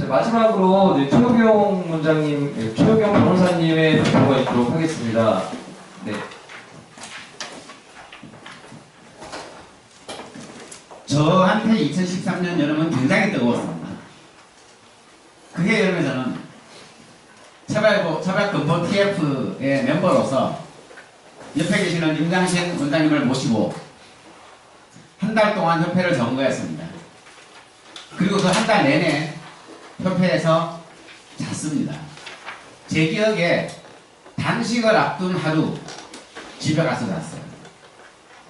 마지막으로 이제 최호경 원장님, 최호경 변호사님의 발표가 있도록 하겠습니다. 네. 저한테 2013년 여름은 굉장히 뜨거웠습니다. 그해 여름에 저는 처벌근보 TF의 멤버로서 옆에 계시는 임장신 원장님을 모시고 한 달 동안 협회를 점거했습니다. 그리고 그 한 달 내내 협회에서 잤습니다. 제 기억에 단식을 앞둔 하루 집에 가서 잤어요.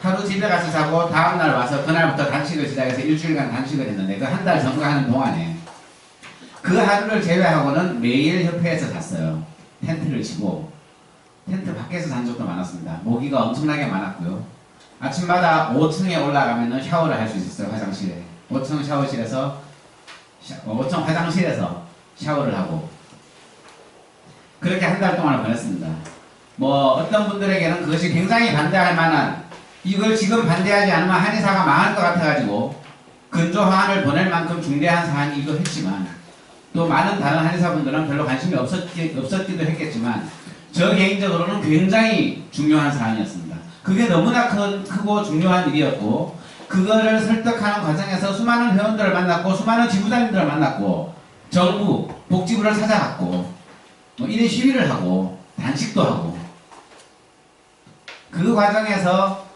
하루 집에 가서 자고 다음날 와서 그날부터 단식을 시작해서 일주일간 단식을 했는데 그 한 달 점거하는 동안에 그 하루를 제외하고는 매일 협회에서 잤어요. 텐트를 치고 텐트 밖에서 잔 적도 많았습니다. 모기가 엄청나게 많았고요. 아침마다 5층에 올라가면 샤워를 할 수 있었어요. 화장실에 5층 샤워실에서 5층 화장실에서 샤워를 하고 그렇게 한 달 동안을 보냈습니다. 뭐 어떤 분들에게는 그것이 굉장히 반대할 만한 이걸 지금 반대하지 않으면 한의사가 망할 것 같아가지고 근조화환을 보낼 만큼 중대한 사안이기도 했지만 또 많은 다른 한의사분들은 별로 관심이 없었기도 했겠지만 저 개인적으로는 굉장히 중요한 사안이었습니다. 그게 너무나 크고 중요한 일이었고 그거를 설득하는 과정에서 수많은 회원들을 만났고 수많은 지부장님들을 만났고 정부, 복지부를 찾아갔고 뭐 1인 시위를 하고 단식도 하고 그 과정에서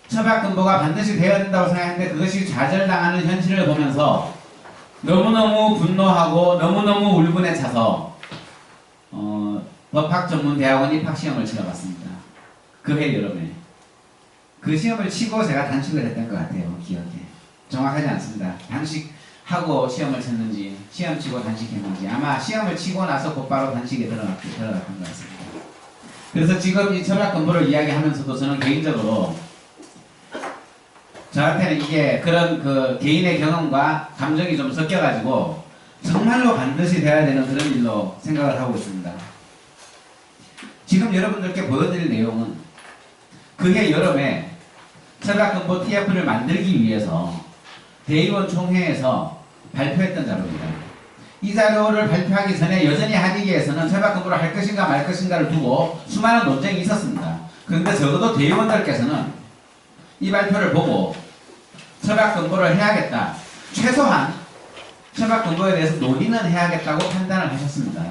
처박근보가 반드시 되어야 된다고 생각했는데 그것이 좌절당하는 현실을 보면서 너무너무 분노하고 너무너무 울분에 차서 법학전문대학원 입학시험을 치러봤습니다. 그해 여름에 그 시험을 치고 제가 단식을 했던 것 같아요. 기억에 정확하지 않습니다. 단식하고 시험을 쳤는지 시험 치고 단식했는지 아마 시험을 치고 나서 곧바로 단식에 들어갔던 것 같습니다. 그래서 지금 이 처박근보를 이야기하면서도 저는 개인적으로 저한테는 이게 그런 그 개인의 경험과 감정이 좀 섞여가지고 정말로 반드시 돼야 되는 그런 일로 생각을 하고 있습니다. 지금 여러분들께 보여드릴 내용은 그해 여름에 처박근보 TF를 만들기 위해서 대의원 총회에서 발표했던 자료입니다. 이 자료를 발표하기 전에 여전히 한의계에서는 처박근보를 할 것인가 말 것인가를 두고 수많은 논쟁이 있었습니다. 그런데 적어도 대의원들께서는 이 발표를 보고 처박근보를 해야겠다. 최소한 처박근보에 대해서 논의는 해야겠다고 판단을 하셨습니다.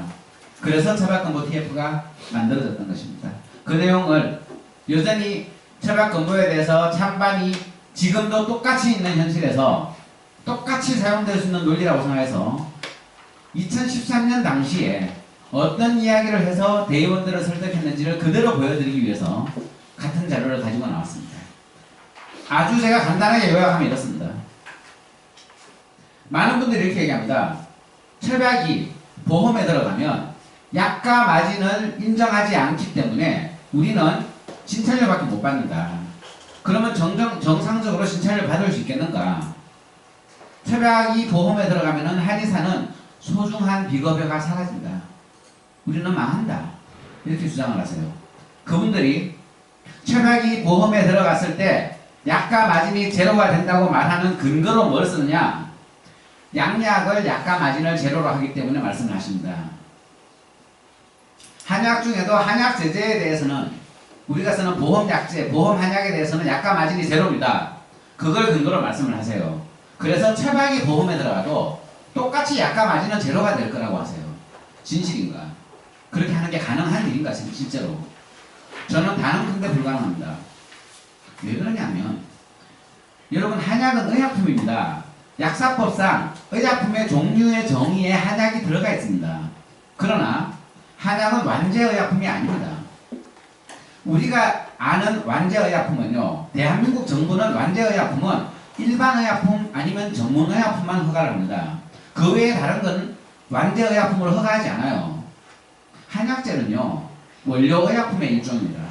그래서 처박근보 TF가 만들어졌던 것입니다. 그 내용을 여전히 처박근보에 대해서 찬반이 지금도 똑같이 있는 현실에서 똑같이 사용될 수 있는 논리라고 생각해서 2013년 당시에 어떤 이야기를 해서 대의원들을 설득했는지를 그대로 보여드리기 위해서 같은 자료를 가지고 나왔습니다. 아주 제가 간단하게 요약하면 이렇습니다. 많은 분들이 이렇게 얘기합니다. 처박이 보험에 들어가면 약가 마진을 인정하지 않기 때문에 우리는 신찰료밖에 못 받는다. 그러면 정상적으로 신찰료 받을 수 있겠는가? 처박이 보험에 들어가면 한의사는 소중한 비급여가 사라진다. 우리는 망한다. 이렇게 주장을 하세요. 그분들이 처박이 보험에 들어갔을 때 약가 마진이 제로가 된다고 말하는 근거로 뭘 쓰느냐? 양약을 약가 마진을 제로로 하기 때문에 말씀을 하십니다. 한약 중에도 한약 제제에 대해서는 우리가 쓰는 보험약제, 보험한약에 대해서는 약가 마진이 제로입니다. 그걸 근거로 말씀을 하세요. 그래서 처박이 보험에 들어가도 똑같이 약가 마진은 제로가 될 거라고 하세요. 진실인가? 그렇게 하는 게 가능한 일인가 실제로? 저는 단언컨대 불가능합니다. 왜 그러냐면 여러분 한약은 의약품입니다. 약사법상 의약품의 종류의 정의에 한약이 들어가 있습니다. 그러나 한약은 완제의약품이 아닙니다. 우리가 아는 완제의약품은요, 대한민국 정부는 완제의약품은 일반의약품 아니면 전문의약품만 허가를 합니다. 그 외에 다른 건 완제의약품을 허가하지 않아요. 한약재는요 원료의약품의 일종입니다.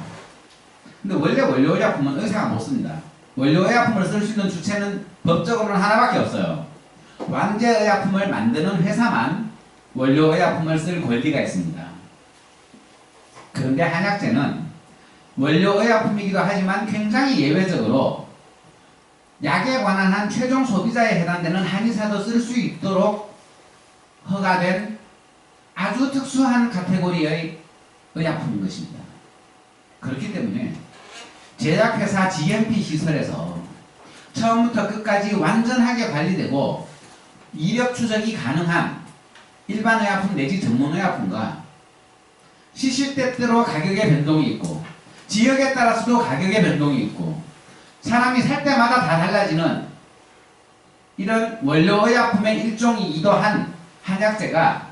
근데 원래 원료의약품은 의사가 못 씁니다. 원료의약품을 쓸 수 있는 주체는 법적으로는 하나밖에 없어요. 완제의약품을 만드는 회사만 원료의약품을 쓸 권리가 있습니다. 그런데 한약재는 원료의약품이기도 하지만 굉장히 예외적으로 약에 관한 한 최종 소비자에 해당되는 한의사도 쓸 수 있도록 허가된 아주 특수한 카테고리의 의약품인 것입니다. 그렇기 때문에 제약회사 GMP 시설에서 처음부터 끝까지 완전하게 관리되고 이력 추적이 가능한 일반 의약품 내지 전문 의약품과 시시때때로 가격의 변동이 있고 지역에 따라서도 가격의 변동이 있고 사람이 살 때마다 다 달라지는 이런 원료 의약품의 일종이기도 한 한약재가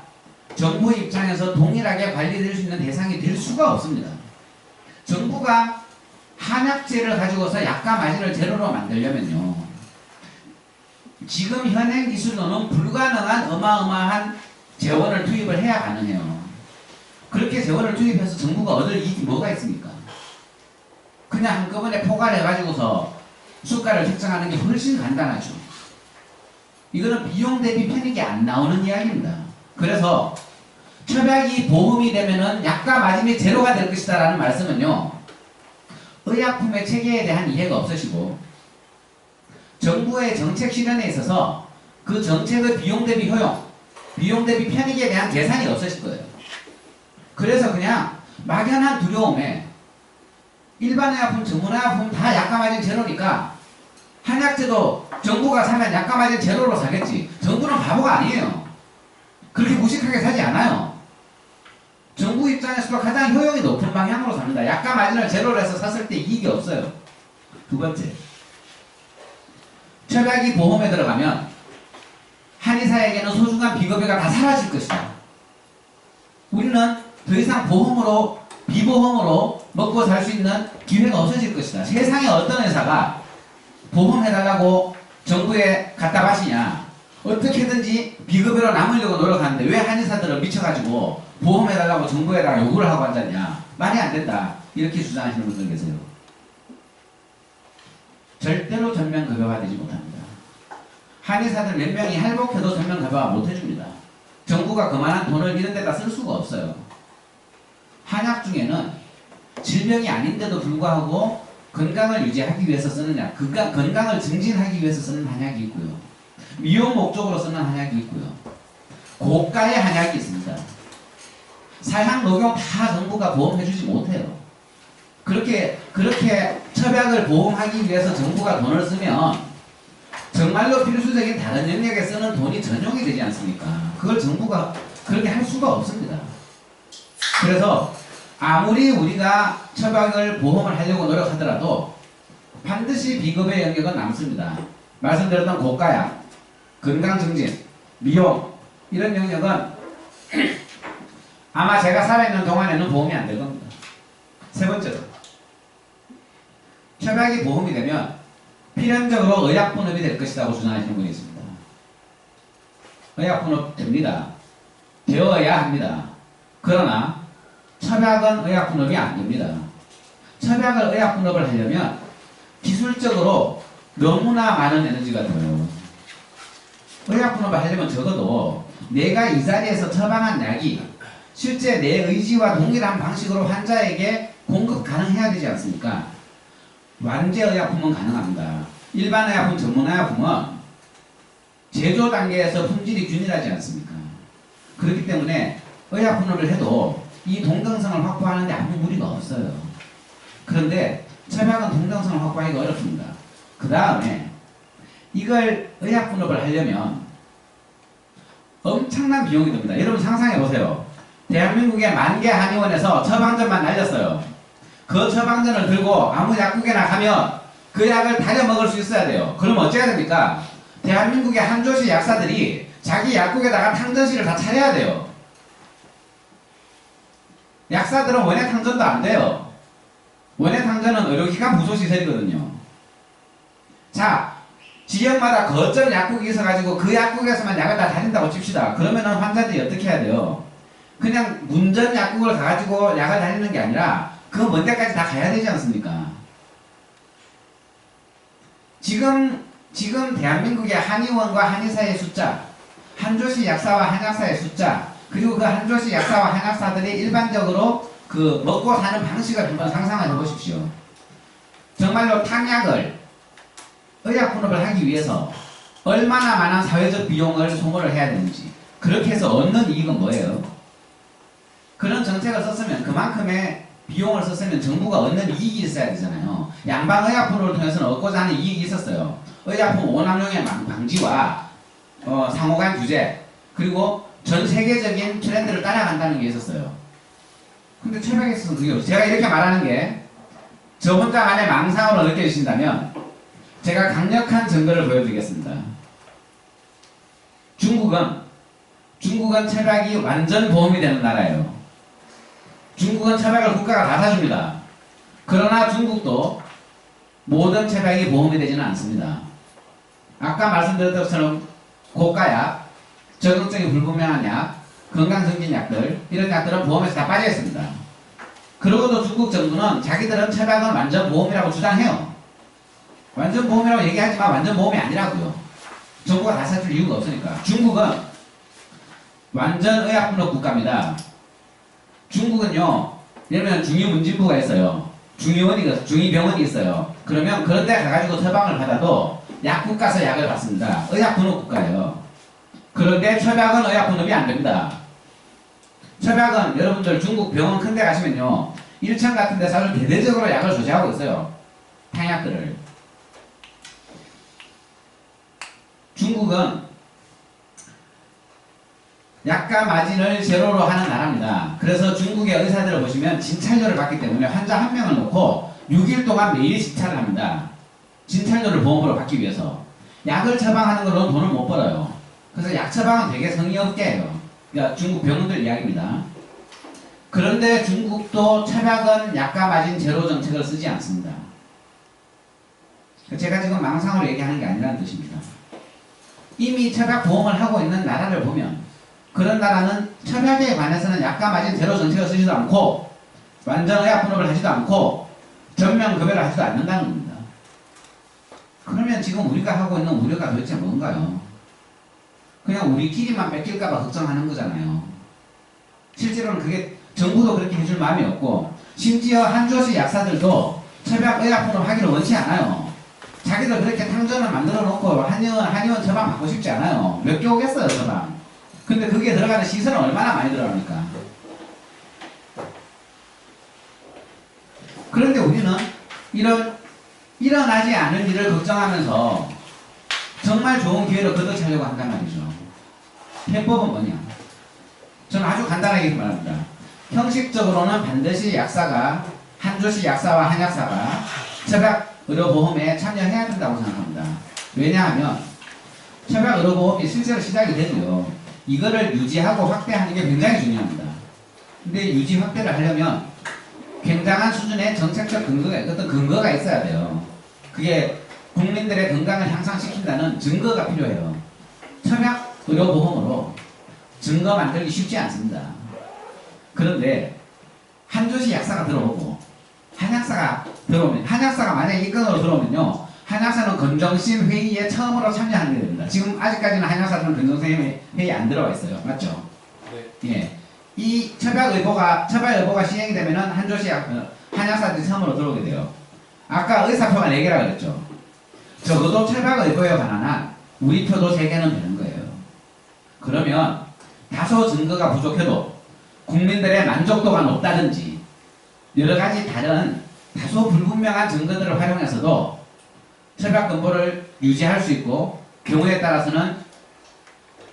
정부 입장에서 동일하게 관리될 수 있는 대상이 될 수가 없습니다. 정부가 한약재를 가지고서 약가 마진을 제로로 만들려면요, 지금 현행 기술로는 불가능한 어마어마한 재원을 투입을 해야 가능해요. 그렇게 재원을 투입해서 정부가 얻을 이익이 뭐가 있습니까? 그냥 한꺼번에 포괄해가지고서 수가를 책정하는 게 훨씬 간단하죠. 이거는 비용 대비 편익이 안 나오는 이야기입니다. 그래서 처약이 보험이 되면은 약가 마진이 제로가 될 것이다 라는 말씀은요, 의약품의 체계에 대한 이해가 없으시고 정부의 정책 실현에 있어서 그 정책의 비용 대비 효용, 비용 대비 편익에 대한 계산이 없으실 거예요. 그래서 그냥 막연한 두려움에 일반 의약품, 전문 의약품 다 약가 마진 제로니까 한약재도 정부가 사면 약가 마진 제로로 사겠지. 정부는 바보가 아니에요. 그렇게 무식하게 사지 않아요. 정부 입장에서도 가장 효용이 높은 방향으로 삽니다. 약가 마진을 제로로 해서 샀을 때 이익이 없어요. 두 번째, 처약이 보험에 들어가면 한의사에게는 소중한 비급여가 다 사라질 것이다. 우리는 더 이상 보험으로, 비보험으로 먹고 살 수 있는 기회가 없어질 것이다. 세상에 어떤 회사가 보험해달라고 정부에 갖다 바치냐, 어떻게든지 비급여로 남으려고 노력하는데 왜 한의사들은 미쳐가지고 보험해달라고 정부에다가 요구를 하고 앉았냐. 말이 안 된다. 이렇게 주장하시는 분들 계세요. 절대로 전면급여화 되지 못합니다. 한의사들 몇 명이 할복해도 전면급여화 못해줍니다. 정부가 그만한 돈을 이런 데다 쓸 수가 없어요. 한약 중에는 질병이 아닌데도 불구하고 건강을 유지하기 위해서 쓰는 약, 건강을 증진하기 위해서 쓰는 한약이 있고요, 미용 목적으로 쓰는 한약이 있고요, 고가의 한약이 있습니다. 사양, 녹용 다 정부가 보험해주지 못해요. 그렇게 처약을 보험하기 위해서 정부가 돈을 쓰면 정말로 필수적인 다른 영역에 쓰는 돈이 전용이 되지 않습니까? 그걸 정부가 그렇게 할 수가 없습니다. 그래서 아무리 우리가 처방을 보험을 하려고 노력하더라도 반드시 비급의 영역은 남습니다. 말씀드렸던 고가약, 건강증진, 미용 이런 영역은 아마 제가 살아있는 동안에는 보험이 안 될 겁니다. 세 번째로, 처방이 보험이 되면 필연적으로 의약분업이 될 것이라고 주장하시는 분이 있습니다. 의약분업 됩니다. 되어야 합니다. 그러나 첩약은 의약분업이 안 됩니다. 첩약을 의약분업을 하려면 기술적으로 너무나 많은 에너지가 들어요. 의약분업을 하려면 적어도 내가 이 자리에서 처방한 약이 실제 내 의지와 동일한 방식으로 환자에게 공급 가능해야 되지 않습니까? 완제 의약품은 가능합니다. 일반 의약품, 전문 의약품은 제조 단계에서 품질이 균일하지 않습니까? 그렇기 때문에 의약분업을 해도 이 동등성을 확보하는데 아무 무리가 없어요. 그런데 첩약은 동등성을 확보하기가 어렵습니다. 그 다음에 이걸 의약분업을 하려면 엄청난 비용이 듭니다. 여러분 상상해보세요. 대한민국의 10,000개 한의원에서 처방전만 날렸어요. 그 처방전을 들고 아무 약국에나 가면 그 약을 다려 먹을 수 있어야 돼요. 그럼 어째야 됩니까? 대한민국의 한조씨 약사들이 자기 약국에다가 탕전실을 다 차려야 돼요. 약사들은 원예탕전도 안 돼요. 원예탕전은 의료기관 부속시설이거든요. 자, 지역마다 거점 약국이 있어가지고 그 약국에서만 약을 다 다린다고 칩시다. 그러면은 환자들이 어떻게 해야 돼요? 그냥 문전 약국을 가가지고 약을 다리는 게 아니라 그 먼 데까지 다 가야 되지 않습니까? 지금 대한민국의 한의원과 한의사의 숫자, 한조씨 약사와 한약사의 숫자, 그리고 그 한조씨 약사와 한약사들이 일반적으로 그 먹고 사는 방식을 한번 상상을 해보십시오. 정말로 탕약을 의약분업을 하기 위해서 얼마나 많은 사회적 비용을 소모를 해야 되는지, 그렇게 해서 얻는 이익은 뭐예요? 그런 정책을 썼으면 그만큼의 비용을 썼으면 정부가 얻는 이익이 있어야 되잖아요. 양방의약품을 통해서는 얻고자 하는 이익이 있었어요. 의약품 오남용의 방지와 상호간 규제, 그리고 전 세계적인 트렌드를 따라간다는 게 있었어요. 근데 최백에 있어서는 그게 없어요. 제가 이렇게 말하는 게 저 혼자만의 망상으로 느껴지신다면 제가 강력한 증거를 보여드리겠습니다. 중국은 철학이 완전 보험이 되는 나라예요. 중국은 철학을 국가가 다 사줍니다. 그러나 중국도 모든 철학이 보험이 되지는 않습니다. 아까 말씀드렸던 것처럼 고가약, 적응성이 불분명한 약, 건강증진약들, 이런 약들은 보험에서 다 빠져 있습니다. 그러고도 중국 정부는 자기들은 철학은 완전 보험이라고 주장해요. 완전 보험이라고 얘기하지만 완전 보험이 아니라고요. 정부가 다 사줄 이유가 없으니까. 중국은 완전 의약분업 국가입니다. 중국은요, 예를 들면 중의문진부가 있어요. 중의병원이 있어요. 그러면 그런 데 가가지고 처방을 받아도 약국 가서 약을 받습니다. 의약분업 국가예요. 그런데 처방은 의약분업이 안 됩니다. 처방은 여러분들 중국 병원 큰 데 가시면요, 1층 같은 데서 아주 대대적으로 약을 조제하고 있어요. 향약들을. 중국은 약가 마진을 제로로 하는 나라입니다. 그래서 중국의 의사들을 보시면 진찰료를 받기 때문에 환자 한 명을 놓고 6일 동안 매일 진찰을 합니다. 진찰료를 보험으로 받기 위해서. 약을 처방하는 걸로는 돈을 못 벌어요. 그래서 약 처방은 되게 성의 없게 해요. 그러니까 중국 병원들 이야기입니다. 그런데 중국도 처방은 약가 마진 제로 정책을 쓰지 않습니다. 제가 지금 망상으로 얘기하는 게 아니라는 뜻입니다. 이미 처방 보험을 하고 있는 나라를 보면 그런 나라는 처방에 관해서는 약가 마진 제로 정책을 쓰지도 않고 완전 의약분업을 하지도 않고 전면급여를 하지도 않는다는 겁니다. 그러면 지금 우리가 하고 있는 우려가 도대체 뭔가요? 그냥 우리끼리만 뺏길까봐 걱정하는 거잖아요. 실제로는 그게 정부도 그렇게 해줄 마음이 없고 심지어 한주어식 약사들도 처방 의약분업 하기를 원치 않아요. 자기들 그렇게 탕전을 만들어 놓고 한의원 처방 받고 싶지 않아요. 몇 개 오겠어요 처방. 근데 그게 들어가는 시설은 얼마나 많이 들어갑니까? 그런데 우리는 일어나지 않을 일을 걱정하면서 정말 좋은 기회를 걷어차려고 한단 말이죠. 해법은 뭐냐? 저는 아주 간단하게 말합니다. 형식적으로는 반드시 약사가, 한주식 약사와 한약사가 처방의료보험에 참여해야 된다고 생각합니다. 왜냐하면 처방의료보험이 실제로 시작이 되고요. 이거를 유지하고 확대하는 게 굉장히 중요합니다. 근데 유지 확대를 하려면 굉장한 수준의 정책적 어떤 근거가 있어야 돼요. 그게 국민들의 건강을 향상시킨다는 증거가 필요해요. 처방의료보험으로 증거 만들기 쉽지 않습니다. 그런데 한주식 약사가 들어오고 한약사가 들어오면, 한약사가 만약에 입건으로 들어오면요, 한약사는 건정심 회의에 처음으로 참여하게 됩니다. 지금 아직까지는 한약사들은 건정심 회의 안 들어와 있어요. 맞죠? 네. 예. 이 처방의보가 시행이 되면은 한약사들이 처음으로 들어오게 돼요. 아까 의사표가 4개라고 그랬죠. 적어도 처방의보에 관한 우리 표도 3개는 되는 거예요. 그러면 다소 증거가 부족해도 국민들의 만족도가 높다든지 여러가지 다른 다소 불분명한 증거들을 활용해서도 처방근보를 유지할 수 있고 경우에 따라서는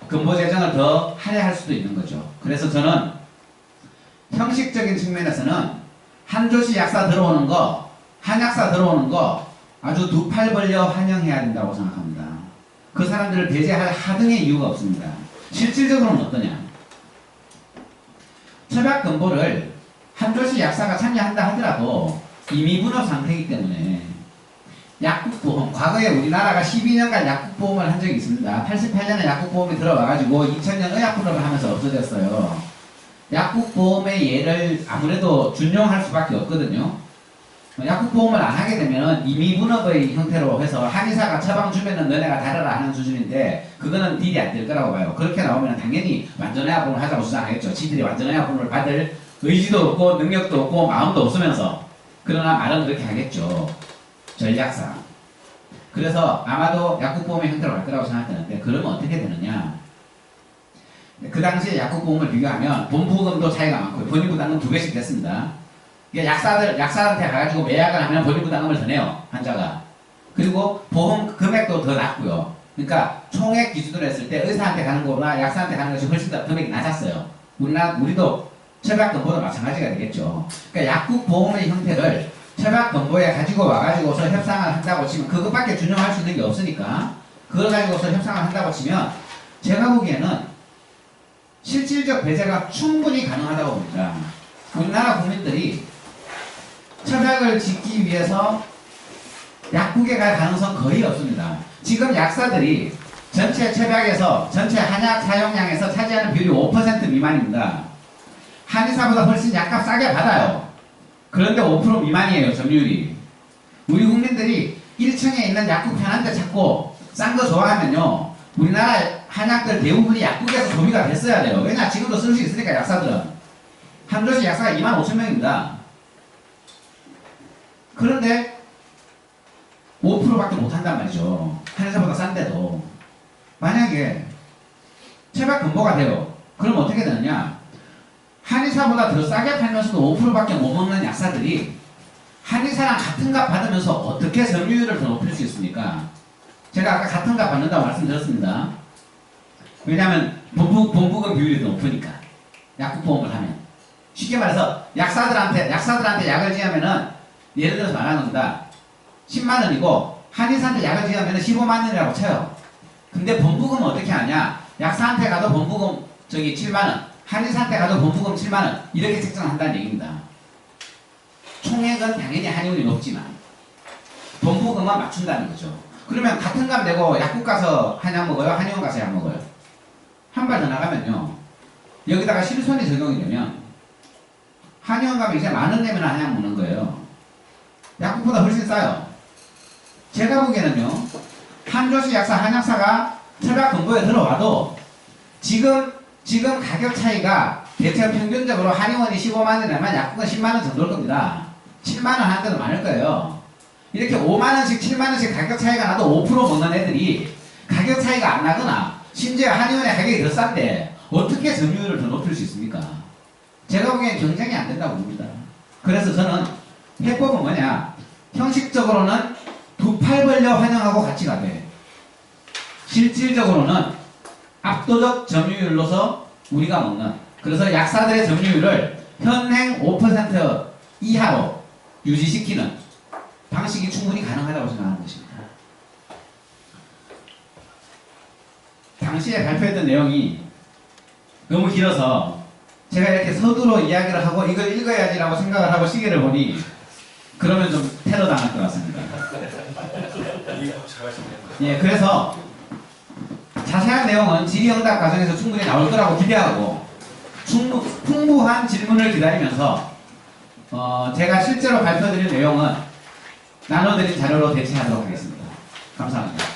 근보 재정을 더 할애할 수도 있는 거죠. 그래서 저는 형식적인 측면에서는 한조식 약사 들어오는 거, 한약사 들어오는 거 아주 두 팔 벌려 환영해야 된다고 생각합니다. 그 사람들을 배제할 하등의 이유가 없습니다. 실질적으로는 어떠냐? 처방근보를 한조식 약사가 참여한다 하더라도 임의분업 상태이기 때문에 약국보험, 과거에 우리나라가 12년간 약국보험을 한 적이 있습니다. 88년에 약국보험이 들어와가지고 2000년 의약분업을 하면서 없어졌어요. 약국보험의 예를 아무래도 준용할 수밖에 없거든요. 약국보험을 안 하게 되면 임의분업의 형태로 해서 한의사가 처방 주면은 너네가 다르라 하는 수준인데 그거는 딜이 안 될 거라고 봐요. 그렇게 나오면 당연히 완전의약분을 하자고 주장하겠죠. 지들이 완전의약분을 받을 의지도 없고 능력도 없고 마음도 없으면서. 그러나 말은 그렇게 하겠죠. 전략상. 그래서 아마도 약국보험의 형태로 갈 거라고 생각되는데 그러면 어떻게 되느냐? 그 당시에 약국보험을 비교하면 본부금도 차이가 많고요. 본인부담금 2배씩 됐습니다. 이게 약사한테 가가지고 매약을 하면 본인부담금을 더 내요, 환자가. 그리고 보험 금액도 더 낮고요. 그러니까 총액 기준으로 했을 때 의사한테 가는 거보다 약사한테 가는 것이 훨씬 더 금액이 낮았어요. 우리도 처박건보도 마찬가지가 되겠죠. 그러니까 약국 보험의 형태를 처박건보에 가지고 와가지고서 협상을 한다고 치면 그것밖에 준용할 수 있는 게 없으니까 그걸 가지고서 협상을 한다고 치면 제가 보기에는 실질적 배제가 충분히 가능하다고 봅니다. 우리나라 국민들이 처박을 짓기 위해서 약국에 갈 가능성 거의 없습니다. 지금 약사들이 전체 처박에서 전체 한약 사용량에서 차지하는 비율이 5% 미만입니다. 한의사보다 훨씬 약값 싸게 받아요. 그런데 5% 미만이에요, 점유율이. 우리 국민들이 1층에 있는 약국 편한 데 찾고 싼 거 좋아하면요, 우리나라 한약들 대부분이 약국에서 소비가 됐어야 돼요. 왜냐, 지금도 쓸 수 있으니까, 약사들은. 한 도시 약사가 25,000명입니다. 그런데 5%밖에 못한단 말이죠. 한의사보다 싼데도. 만약에 처박건보가 돼요. 그럼 어떻게 되느냐? 한의사보다 더 싸게 팔면서도 5%밖에 못 먹는 약사들이 한의사랑 같은 값 받으면서 어떻게 점유율을 더 높일 수 있습니까? 제가 아까 같은 값 받는다고 말씀드렸습니다. 왜냐하면 본부금 비율이 더 높으니까. 약국보험을 하면. 쉽게 말해서 약사들한테 약을 지으면은 예를 들어서 말하는 겁니다. 10만 원이고 한의사한테 약을 지으면 15만 원이라고 쳐요. 근데 본부금은 어떻게 하냐? 약사한테 가도 본부금 7만 원, 한의사한테 가도 본부금 7만 원 이렇게 책정한다는 얘기입니다. 총액은 당연히 한의원이 높지만 본부금만 맞춘다는 거죠. 그러면 같은 값 내고 약국 가서 한약 먹어요? 한의원 가서 약 먹어요? 한 발 더 나가면요, 여기다가 실손이 적용이 되면 한의원 가면 이제 10,000원 내면 한약 먹는 거예요. 약국보다 훨씬 싸요. 제가 보기에는요, 한조씨 약사, 한약사가 처박건보에 들어와도 지금 가격 차이가 대체로 평균적으로 한의원이 15만 원이라면 약국은 10만 원 정도일 겁니다. 7만 원 하는 데도 많을 거예요. 이렇게 5만 원씩 7만 원씩 가격 차이가 나도 5% 먹는 애들이 가격 차이가 안 나거나 심지어 한의원의 가격이 더 싼데 어떻게 점유율을 더 높일 수 있습니까? 제가 보기엔 경쟁이 안 된다고 봅니다. 그래서 저는 해법은 뭐냐? 형식적으로는 두 팔 벌려 환영하고 같이 가되 실질적으로는 압도적 점유율로서 우리가 먹는, 그래서 약사들의 점유율을 현행 5% 이하로 유지시키는 방식이 충분히 가능하다고 생각하는 것입니다. 당시에 발표했던 내용이 너무 길어서 제가 이렇게 서두로 이야기를 하고 이걸 읽어야지라고 생각을 하고 시계를 보니 그러면 좀 테러 당할 것 같습니다. 예, 그래서 자세한 내용은 질의응답 과정에서 충분히 나올 거라고 기대하고 풍부한 질문을 기다리면서 제가 실제로 발표드린 내용은 나눠드린 자료로 대체하도록 하겠습니다. 감사합니다.